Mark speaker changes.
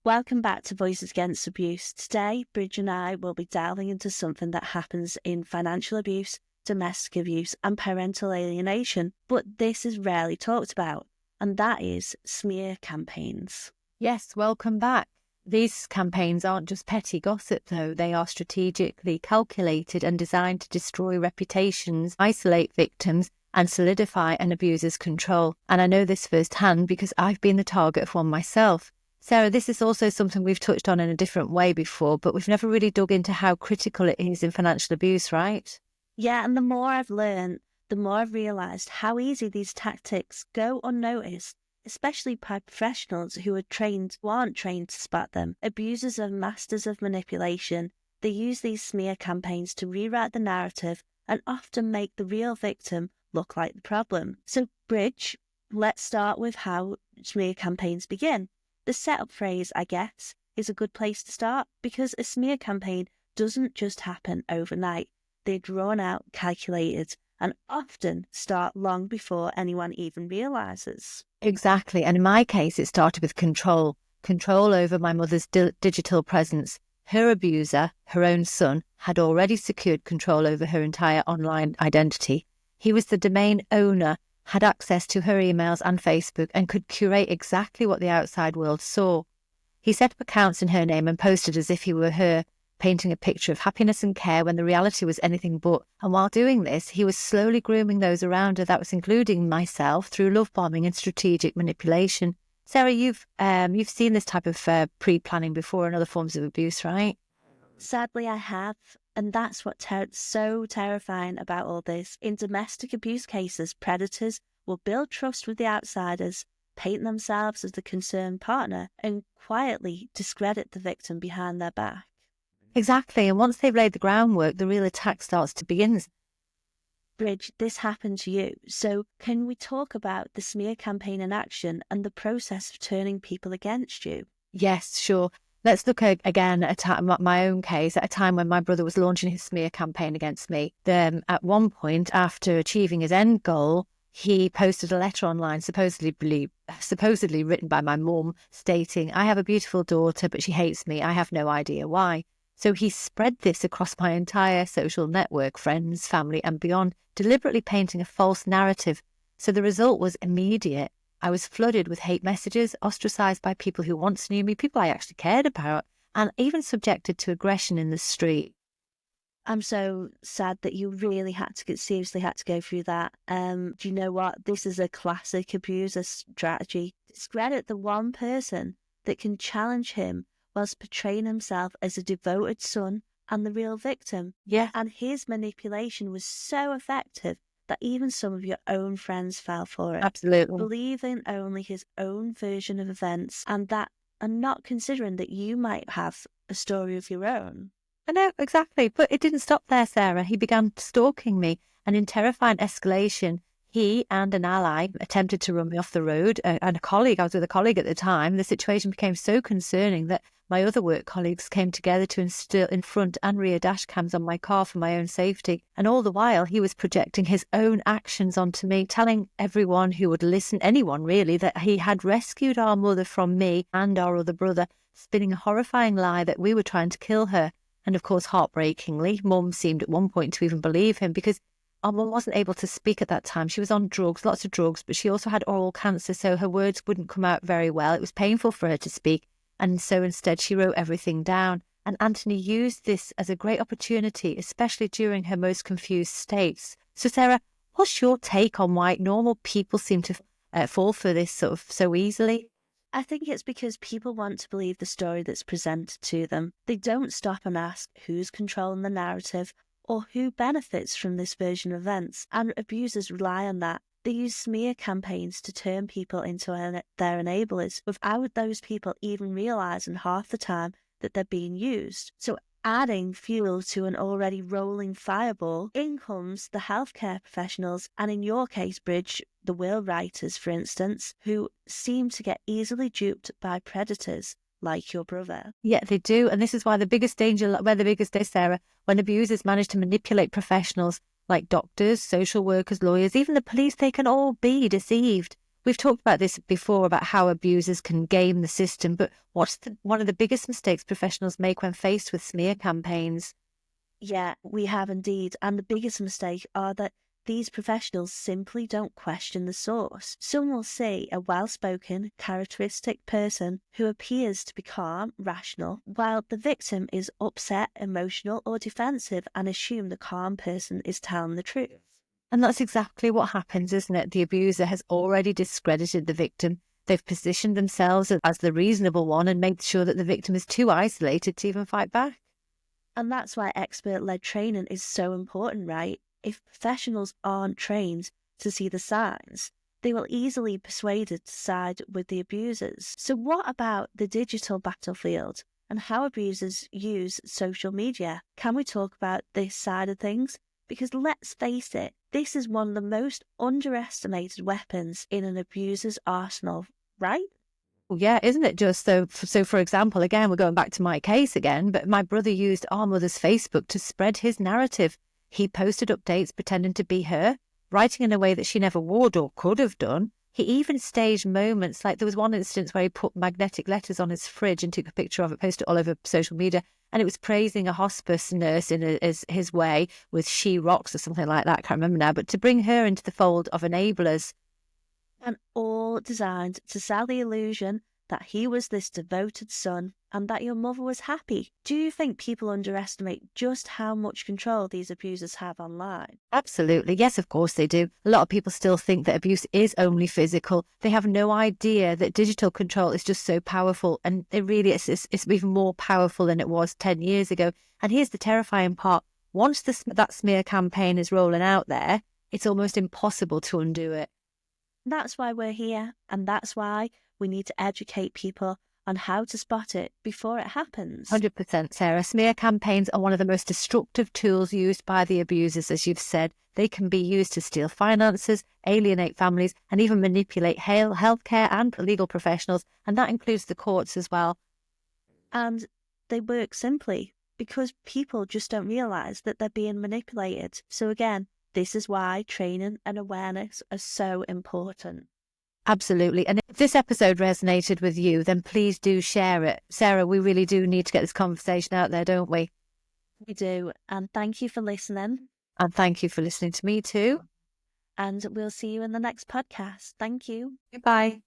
Speaker 1: Welcome back to Voices Against Abuse. Today, Bridge and I will be delving into something that happens in financial abuse, domestic abuse, and parental alienation, but this is rarely talked about, and that is smear campaigns.
Speaker 2: Yes, welcome back. These campaigns aren't just petty gossip, though. They are strategically calculated and designed to destroy reputations, isolate victims, and solidify an abuser's control. And I know this firsthand because I've been the target of one myself. Sarah, this is also something we've touched on in a different way before, but we've never really dug into how critical it is in financial abuse, right?
Speaker 1: Yeah, and the more I've learned, the more I've realised how easy these tactics go unnoticed, especially by professionals who aren't trained to spot them. Abusers are masters of manipulation. They use these smear campaigns to rewrite the narrative and often make the real victim look like the problem. So, Bridge, let's start with how smear campaigns begin. The setup phrase, I guess, is a good place to start because a smear campaign doesn't just happen overnight. They're drawn out, calculated, and often start long before anyone even realises.
Speaker 2: Exactly. And in my case, it started with control over my mother's digital presence. Her abuser, her own son, had already secured control over her entire online identity. He was the domain owner, had access to her emails and Facebook, and could curate exactly what the outside world saw. He set up accounts in her name and posted as if he were her, painting a picture of happiness and care when the reality was anything but. And while doing this, he was slowly grooming those around her. That was including myself through love bombing and strategic manipulation. Sarah, you've seen this type of pre-planning before in other forms of abuse, right?
Speaker 1: Sadly, I have. And that's what's so terrifying about all this. In domestic abuse cases, predators will build trust with the outsiders, paint themselves as the concerned partner, and quietly discredit the victim behind their back.
Speaker 2: Exactly. And once they've laid the groundwork, the real attack starts to begin.
Speaker 1: Bridge, this happened to you. So can we talk about the smear campaign in action and the process of turning people against you?
Speaker 2: Yes, sure. Let's look again at my own case, at a time when my brother was launching his smear campaign against me. At one point, after achieving his end goal, he posted a letter online, supposedly written by my mum, stating, "I have a beautiful daughter, but she hates me. I have no idea why." So he spread this across my entire social network, friends, family, and beyond, deliberately painting a false narrative. So the result was immediate. I was flooded with hate messages, ostracised by people who once knew me, people I actually cared about, and even subjected to aggression in the street.
Speaker 1: I'm so sad that you really seriously had to go through that. Do you know what? This is a classic abuser strategy. Discredit the one person that can challenge him whilst portraying himself as a devoted son and the real victim.
Speaker 2: Yeah.
Speaker 1: And his manipulation was so effective that even some of your own friends fell for it.
Speaker 2: Absolutely.
Speaker 1: Believing only his own version of events and not considering that you might have a story of your own.
Speaker 2: I know, exactly. But it didn't stop there, Sarah. He began stalking me, and in terrifying escalation, he and an ally attempted to run me off the road. And I was with a colleague at the time. The situation became so concerning that my other work colleagues came together to install in front and rear dash cams on my car for my own safety. And all the while, he was projecting his own actions onto me, telling everyone who would listen, anyone really, that he had rescued our mother from me and our other brother, spinning a horrifying lie that we were trying to kill her. And of course, heartbreakingly, Mum seemed at one point to even believe him because our mum wasn't able to speak at that time. She was on drugs, lots of drugs, but she also had oral cancer, so her words wouldn't come out very well. It was painful for her to speak. And so instead, she wrote everything down. And Anthony used this as a great opportunity, especially during her most confused states. So, Sarah, what's your take on why normal people seem to fall for this sort of so easily?
Speaker 1: I think it's because people want to believe the story that's presented to them. They don't stop and ask who's controlling the narrative or who benefits from this version of events, and abusers rely on that. They use smear campaigns to turn people into their enablers without those people even realising half the time that they're being used. So adding fuel to an already rolling fireball, in comes the healthcare professionals, and in your case, Bridge, the will writers, for instance, who seem to get easily duped by predators like your brother.
Speaker 2: Yeah, they do. And this is why the biggest danger, Sarah, when abusers manage to manipulate professionals like doctors, social workers, lawyers, even the police, they can all be deceived. We've talked about this before, about how abusers can game the system, but what's one of the biggest mistakes professionals make when faced with smear campaigns?
Speaker 1: Yeah, we have indeed. And the biggest mistake are that these professionals simply don't question the source. Some will see a well-spoken, characteristic person who appears to be calm, rational, while the victim is upset, emotional, or defensive, and assume the calm person is telling the truth.
Speaker 2: And that's exactly what happens, isn't it? The abuser has already discredited the victim. They've positioned themselves as the reasonable one and made sure that the victim is too isolated to even fight back.
Speaker 1: And that's why expert-led training is so important, right? If professionals aren't trained to see the signs, they will easily be persuaded to side with the abusers. So what about the digital battlefield and how abusers use social media? Can we talk about this side of things? Because let's face it, this is one of the most underestimated weapons in an abuser's arsenal, right?
Speaker 2: Well, yeah, isn't it just so? So, for example, again, we're going back to my case again, but my brother used our mother's Facebook to spread his narrative. He posted updates pretending to be her, writing in a way that she never would or could have done. He even staged moments, like there was one instance where he put magnetic letters on his fridge and took a picture of it, posted it all over social media, and it was praising a hospice nurse in his way with She Rocks or something like that. I can't remember now, but to bring her into the fold of enablers.
Speaker 1: And all designed to sell the illusion that he was this devoted son and that your mother was happy. Do you think people underestimate just how much control these abusers have online?
Speaker 2: Absolutely. Yes, of course they do. A lot of people still think that abuse is only physical. They have no idea that digital control is just so powerful. And it really is, it's even more powerful than it was 10 years ago. And here's the terrifying part. Once that smear campaign is rolling out there, it's almost impossible to undo it.
Speaker 1: That's why we're here, and that's why we need to educate people on how to spot it before it happens.
Speaker 2: 100%, Sarah. Smear campaigns are one of the most destructive tools used by the abusers, as you've said. They can be used to steal finances, alienate families, and even manipulate healthcare and legal professionals, and that includes the courts as well.
Speaker 1: And they work simply because people just don't realise that they're being manipulated. So again, this is why training and awareness are so important.
Speaker 2: Absolutely. And if this episode resonated with you, then please do share it. Sarah, we really do need to get this conversation out there, don't we?
Speaker 1: We do. And thank you for listening.
Speaker 2: And thank you for listening to me too.
Speaker 1: And we'll see you in the next podcast. Thank you.
Speaker 2: Goodbye.